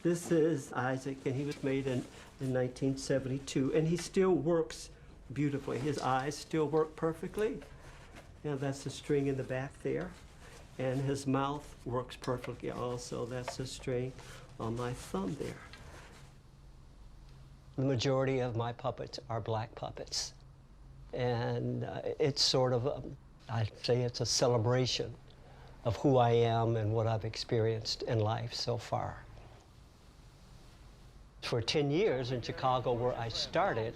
This is Isaac, and he was made in 1972, and he still works beautifully. His eyes still work perfectly. That's the string in the back there. And his mouth works perfectly also. That's the string on my thumb there. The majority of my puppets are black puppets. And it's sort of, I'd say it's a celebration of who I am and what I've experienced in life so far. For 10 years in Chicago, where I started,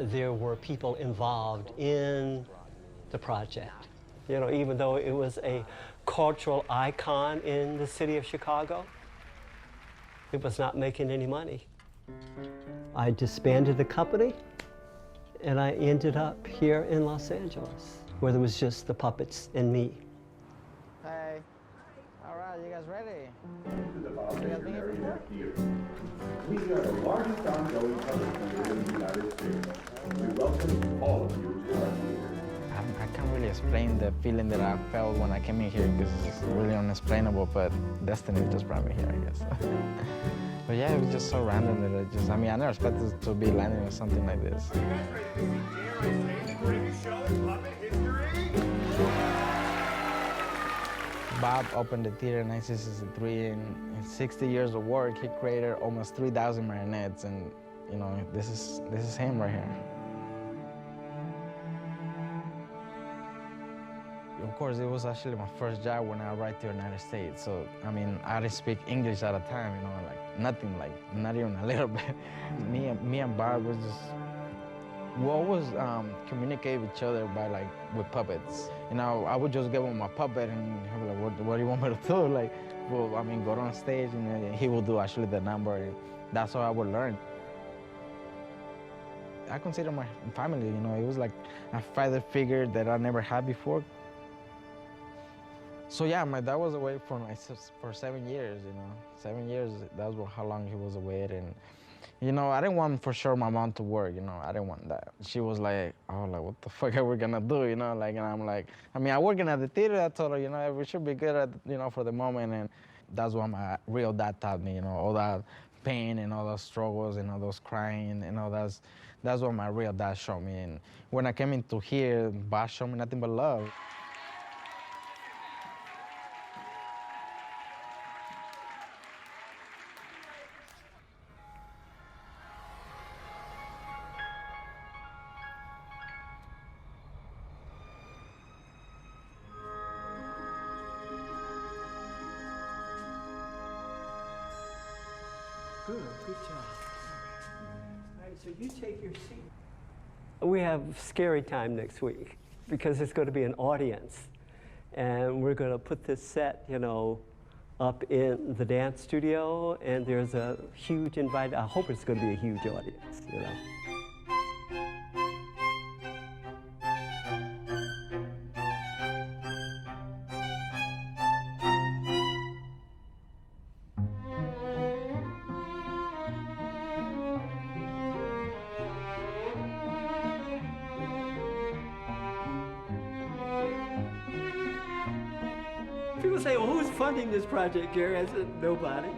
there were people involved in the project. Even though it was a cultural icon in the city of Chicago, it was not making any money. I disbanded the company, and I ended up here in Los Angeles, where there was just the puppets and me. Hey. All right, you guys ready? You guys been here before? We are the largest ongoing puppet theater in the United States. We welcome all of you to our theater. I can't really explain the feeling that I felt when I came in here because it's really unexplainable, but destiny just brought me here, I guess. But yeah, it was just so random that I never expected to be landing on something like this. Are you guys ready to meet Gary and Cain, greatest show in puppet history? Bob opened the theater in 1963, and in 60 years of work, he created almost 3,000 marionettes, and this is him right here. Of course, it was actually my first job when I arrived to the United States. So, I didn't speak English at a time, like nothing, like not even a little bit. Me and Bob was just, we always communicate with each other with puppets. I would just give him my puppet and he'd be like, what do you want me to do? Go on stage, and he will do actually the number. And that's how I would learn. I consider my family, it was like a father figure that I never had before. So yeah, my dad was away for 7 years, 7 years, that's how long he was away. And, I didn't want for sure my mom to work, I didn't want that. She was like, oh, what the fuck are we gonna do, and I'm like, I working at the theater, I told her, we should be good at, for the moment. And that's what my real dad taught me, all that pain and all those struggles and all those crying and all that's what my real dad showed me. And when I came into here, Bob showed me nothing but love. Good job. All right, so you take your seat. We have scary time next week because there's going to be an audience. And we're going to put this set, up in the dance studio, and there's a huge invite. I hope it's going to be a huge audience, People say, well, who's funding this project, Gary? I said, nobody,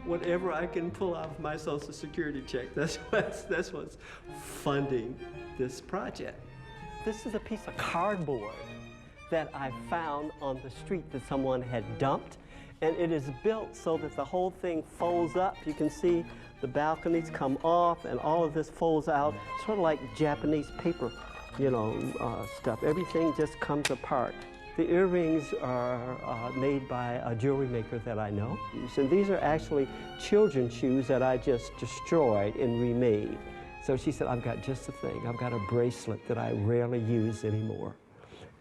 whatever I can pull off my Social Security check, that's what's funding this project. This is a piece of cardboard that I found on the street that someone had dumped, and it is built so that the whole thing folds up. You can see the balconies come off, and all of this folds out, sort of like Japanese paper, stuff. Everything just comes apart. The earrings are made by a jewelry maker that I know. And these are actually children's shoes that I just destroyed and remade. So she said, I've got just the thing. I've got a bracelet that I rarely use anymore.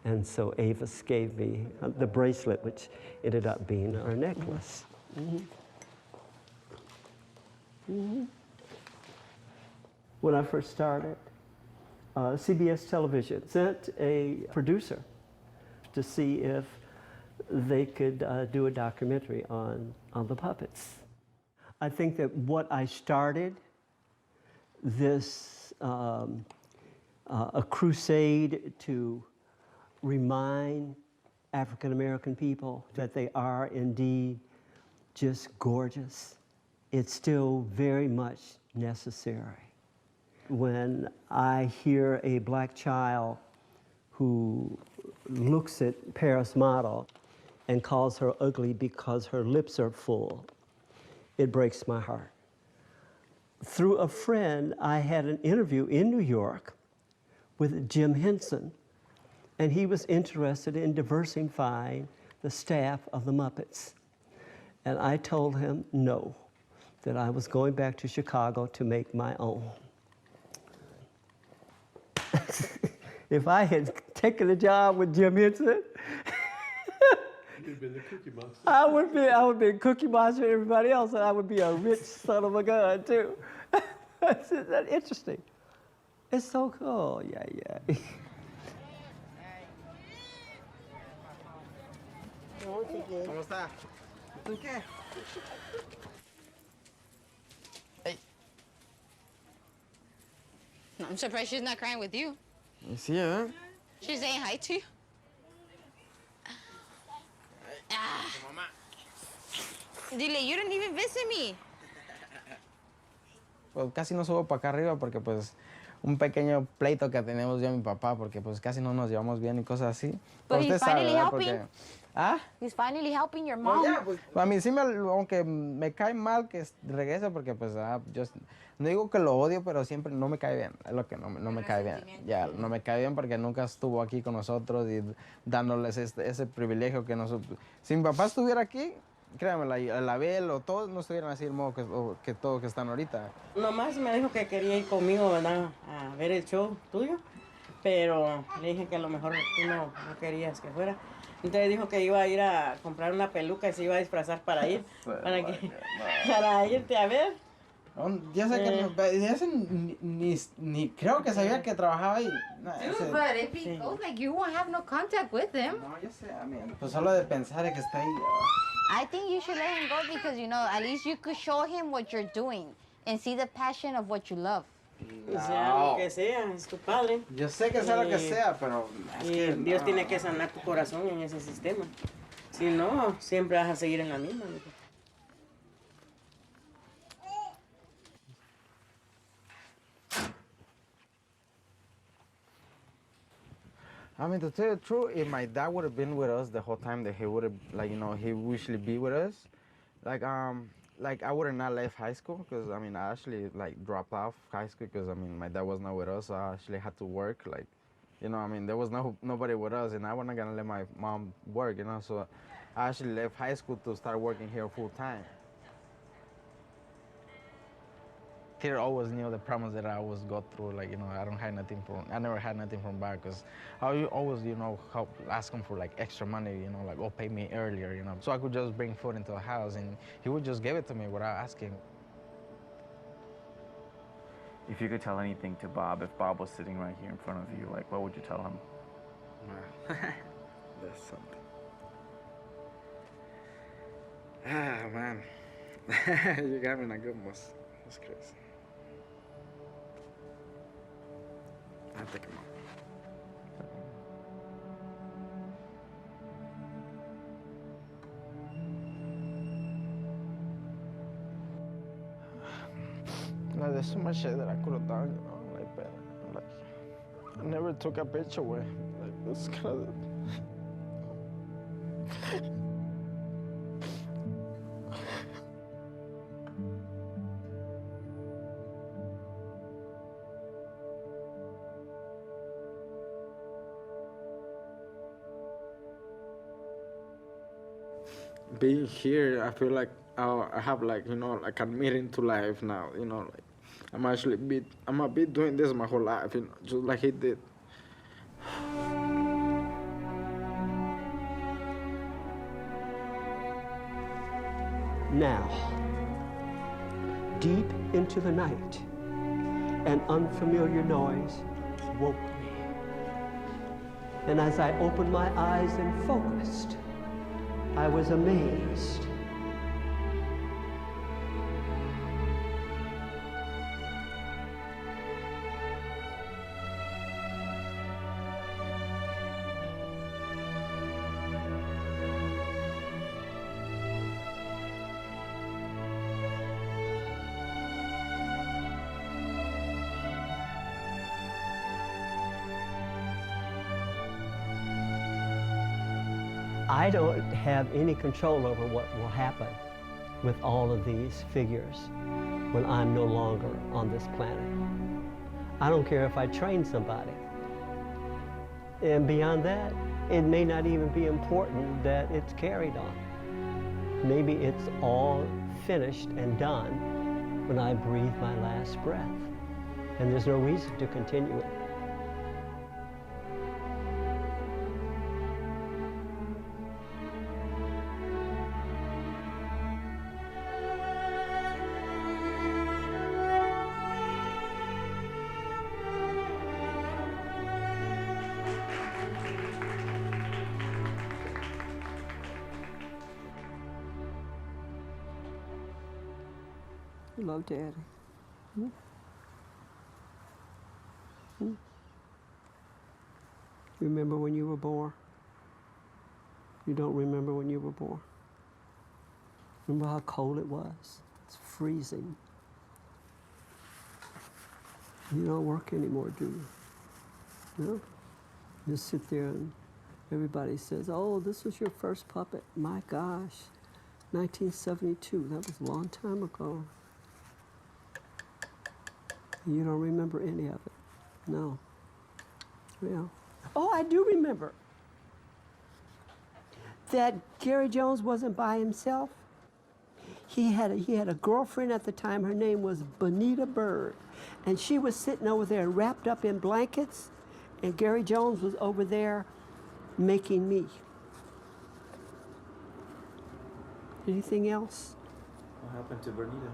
And so Avis gave me the bracelet, which ended up being our necklace. When I first started, CBS Television sent a producer to see if they could do a documentary on the puppets. I think that what I started, this a crusade to remind African American people that they are indeed just gorgeous. It's still very much necessary. When I hear a black child who looks at Paris model and calls her ugly because her lips are full, it breaks my heart. Through a friend, I had an interview in New York with Jim Henson, and he was interested in diversifying the staff of the Muppets. And I told him no, that I was going back to Chicago to make my own. If I had taken a job with Jim Henson, You'd been the Cookie Monster. I would be a Cookie Monster and everybody else, and I would be a rich son of a gun too. Isn't that interesting? It's so cool, yeah. ¿Cómo está? ¿Tú qué? Hey. I'm surprised she's not crying with you. You see her? She's saying hi to you. Ah. Dile, you didn't even visit me. Pues casi no subo para acá arriba porque pues un pequeño pleito que tenemos yo y mi papá porque pues casi no nos llevamos bien y cosas así. But Usted he's sabe, finally ¿verdad? helping. Porque, ¿ah? He's finally helping your mom. Pues, a mí sí, aunque me cae mal que regrese porque pues yo no digo que lo odio, pero siempre no me cae bien, es lo que no me cae bien. Ya, no me cae bien porque nunca estuvo aquí con nosotros y dándoles ese privilegio que nosotros... Si mi papá estuviera aquí, créanme, el Abel o todos no estuvieran así el modo que todos que están ahorita. Nomás me dijo que quería ir conmigo, ¿verdad? A ver el show tuyo, pero le dije que a lo mejor tú no querías que fuera. Entonces dijo que iba a ir a comprar una peluca y se iba a disfrazar para ir, para irte a ver. Ya sé que ese ni creo que sabía que trabajaba ahí. No, Dude, but if he goes, like, you won't have no contact with him. No, yo sé, pues solo de pensar que está ahí. I think you should let him go because, you know, at least you could show him what you're doing and see the passion of what you love. Sea lo que sea, es tu padre. Yo sé que sea lo que sea, pero es Y que Dios no. tiene que sanar tu corazón en ese sistema. Si no, siempre vas a seguir en la misma. Mijo. I mean, to tell you the truth, if my dad would have been with us the whole time that he would have, like, you know, he usually be with us, like I would have not left high school because, I mean, I actually, like, dropped off high school because, I mean, my dad was not with us, so I actually had to work, like, you know, I mean, there was nobody with us, and I wasn't going to let my mom work, you know, so I actually left high school to start working here full time. Peter always knew the problems that I always go through. Like, you know, I never had nothing from back because I always, you know, ask him for like extra money, you know, like, oh, pay me earlier, you know, so I could just bring food into the house and he would just give it to me without asking. If you could tell anything to Bob, if Bob was sitting right here in front of you, like, what would you tell him? That's something. Ah, man. You got me in a good mood. That's crazy. I'll take him out. Like, there's so much shit that I could have done, you know, like, but, like, I never took a picture with him. Like, that's kind of... Being here, I feel like I have, like, you know, like a meaning to life now, you know, like I'm gonna be doing this my whole life, you know, just like he did. Now, deep into the night, an unfamiliar noise woke me. And as I opened my eyes and focused, I was amazed. I don't have any control over what will happen with all of these figures when I'm no longer on this planet. I don't care if I train somebody. And beyond that, it may not even be important that it's carried on. Maybe it's all finished and done when I breathe my last breath. And there's no reason to continue it. Hello, Daddy. Hmm? Hmm? Remember when you were born? You don't remember when you were born? Remember how cold it was? It's freezing. You don't work anymore, do you? No? You just sit there and everybody says, oh, this was your first puppet. My gosh, 1972, that was a long time ago. You don't remember any of it? No. Yeah. Oh, I do remember that Gary Jones wasn't by himself. He had a girlfriend at the time. Her name was Bonita Bird. And she was sitting over there wrapped up in blankets, and Gary Jones was over there making me. Anything else? What happened to Bernita?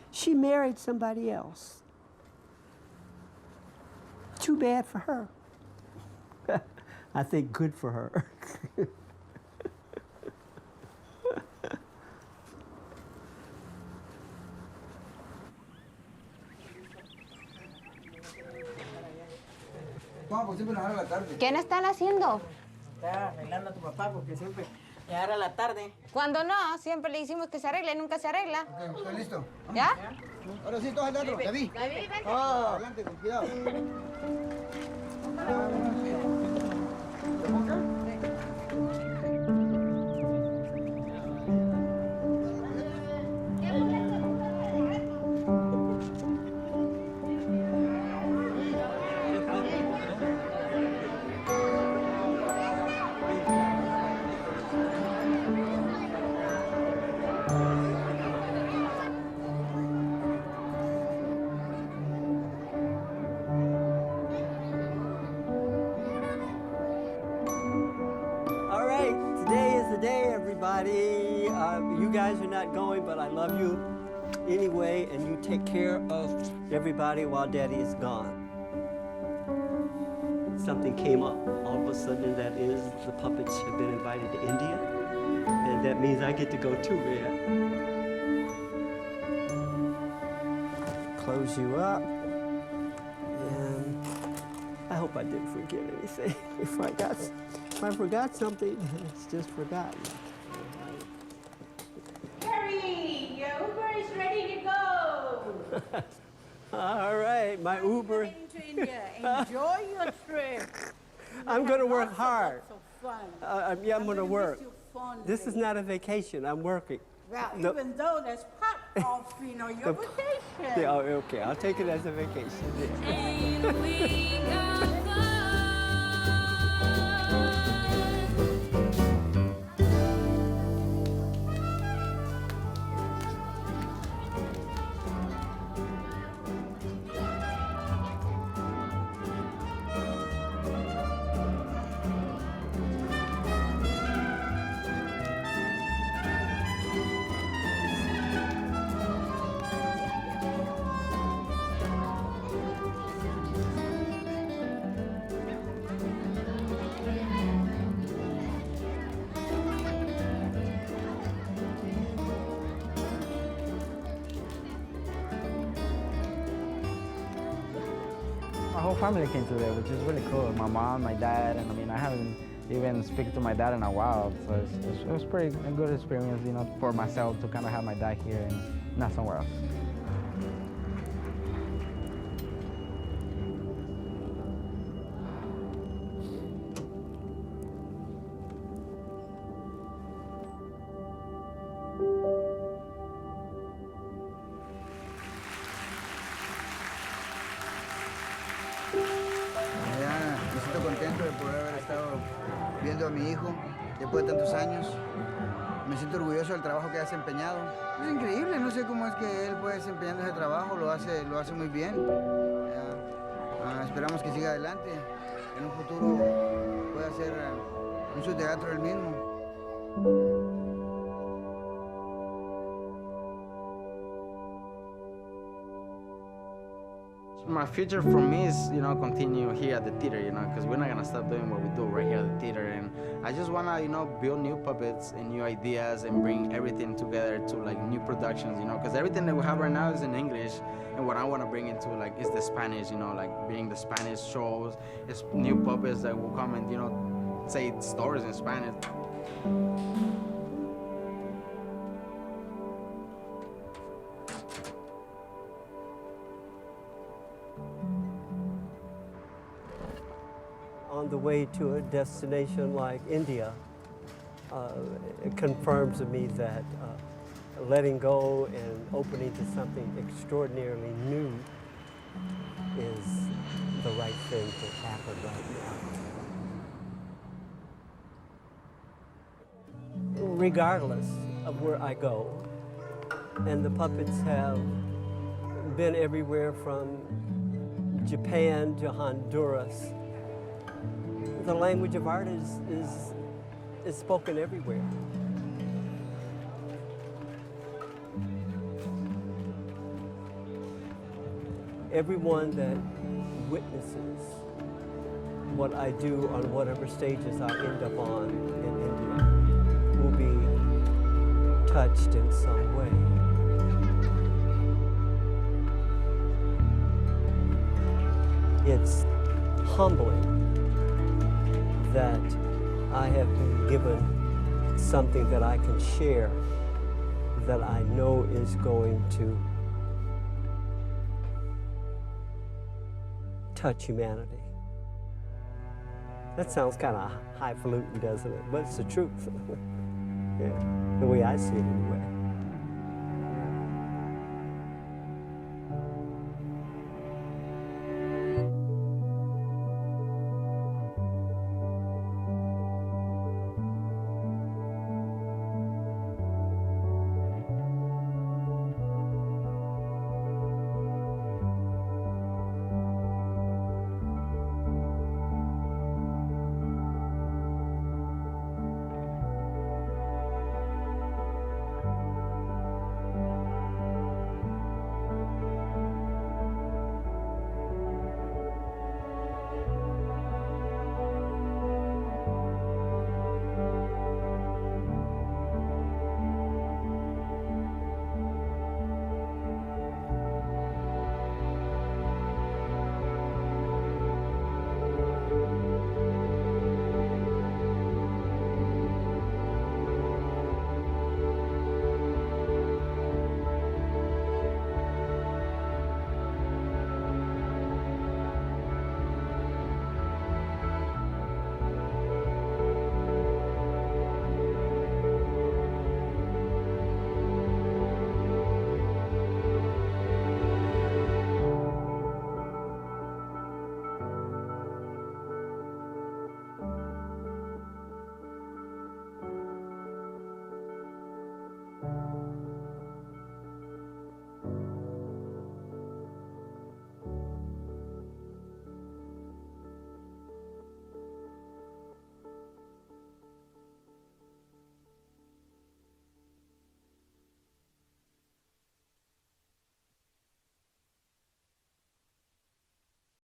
She married somebody else. Too bad for her. I think good for her. ¿Qué no están haciendo? Está arreglando a tu papá porque siempre llegar a la tarde. Cuando no, siempre le decimos que se arregle, nunca se arregla. Ok, ¿estoy listo? ¿Ya? Ahora sí, todos adentro. David. David, vente. Oh, adelante, con cuidado. All right, today is the day, everybody. You guys are not going, but I love you anyway, and you take care of everybody while Daddy is gone. Something came up all of a sudden, that is the puppets have been invited to India, and that means I get to go too, man. Close you up, and I hope I didn't forget anything. If I forgot something, it's just forgotten. Gary, your Uber is ready to go. All right, my Uber. Heading to India. Enjoy your trip. I'm going to work hard. So fun. Yeah, I'm going to miss work. you fondly. This is not a vacation. I'm working. Well, No. even though that's part of, your vacation. Yeah, okay, I'll take it as a vacation. Yeah. My whole family came today, which is really cool. My mom, my dad, and I mean, I haven't even spoken to my dad in a while, so it was pretty a good experience, for myself to kind of have my dad here and not somewhere else. contento de poder haber estado viendo a mi hijo después de tantos años. Me siento orgulloso del trabajo que ha desempeñado. Es increíble, no sé cómo es que él puede desempeñando ese trabajo, lo hace muy bien. Esperamos que siga adelante, en un futuro pueda ser un subteatro él mismo. My future for me is, continue here at the theater, because we're not gonna stop doing what we do right here at the theater. And I just wanna, build new puppets and new ideas and bring everything together to like new productions, because everything that we have right now is in English. And what I wanna bring into is the Spanish, like being the Spanish shows, it's new puppets that will come and, say stories in Spanish. On the way to a destination like India, it confirms to me that letting go and opening to something extraordinarily new is the right thing to happen right now. Regardless of where I go, and the puppets have been everywhere from Japan to Honduras. The language of art is spoken everywhere. Everyone that witnesses what I do on whatever stages I end up on in India will be touched in some way. It's humbling that I have been given something that I can share that I know is going to touch humanity. That sounds kind of highfalutin, doesn't it? But it's the truth. Yeah, the way I see it anyway.